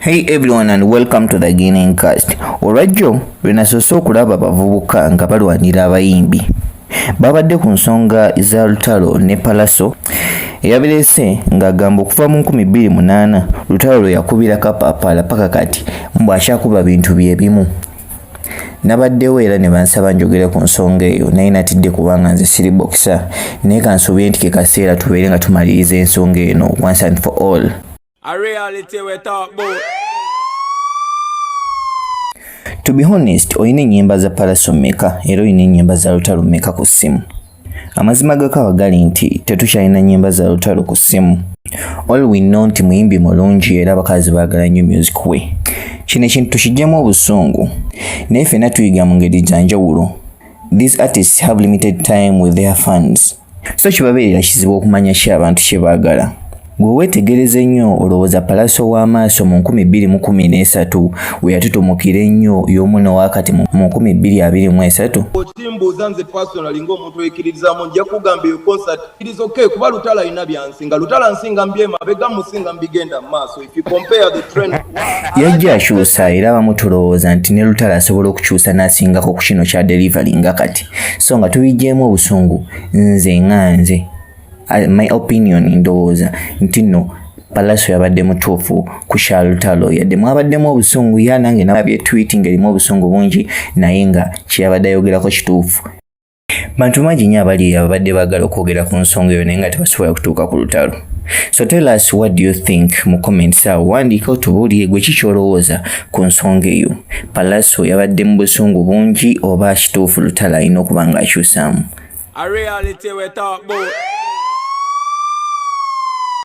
Hey everyone and welcome to the Guinea Cast. Olwajjo lwenasoose okulaba abavubuka nga balwanira abayimbi. Babadde ku nsonga za Lutalo ne Pallaso eyabireese ng'agamba okuva mu 2008 Lutalo lwe yakubira kapapala paka kati mbu akyakuba bintu bye bimu. Nabaddewo era ne bansaba njogere ku nsonga eyo naye natidde kubanga nze siri bokisa naye kansuubire nti ke kaseera tubeere nga tumaliriza ensonga eno once and for all. A reality we talk about. To be honest, oyina ennyimba za Pallaso mmeka era oyina ennyimba za Lutalo mmeka ku ssimu? Amazima gakaba gali nti tetukyalina nnyimba za Lutalo ku ssimu. All we know nti muyimbi mulungi era abakazi baagala nnyo music we. Kino ekintu tukiggyemu obusungu naye ffenna tuyiga mu ngeri za njawulo. These artists have limited time with their fans, so kibabeerera kizibu okumanya ki abantu kye baagala. Gwe weetegereze nnyo olowooza Pallaso w'amaaso mu 2013 we yatutumukira ennyo y'omu n'owakati mu 2023. Otimbuuza nze personally ng'omuntu wekkiririzaamu nja kugamba eyo concert it is okay kuba Lutalo alina byansinga. Lutalo ansinga mbyemabega musinga mbigenda mu maaso. If you compare the trend yajja akyusa era abamu tulowooza nti ne Lutalo asobola okukyusa n'asingako ku kino kya delivery nga kati. So nga tubiggyeemu obusungu nze my opinion ndowooza nti nno Pallaso yabadde mutuufu ku kya Lutalo yadde mwabaddemu obusungu ya nange nabye tweet ngerimu obusungu bungi naye nga kyeyabadde ayogerako kituufu. Bantu mangi nnyo abali abadde baagala okwogera ku nsonga eyo naye nga tebasobola kutuuka ku Lutalo. So tell us what do you think mu comments awo wandiika otubuulire gwe ki ky'olowooza ku nsonga eyo. Pallaso yabadde mu busungu bungi oba kituufu Lutalo alina okuba ng'akyusaamu? a reality we talk about.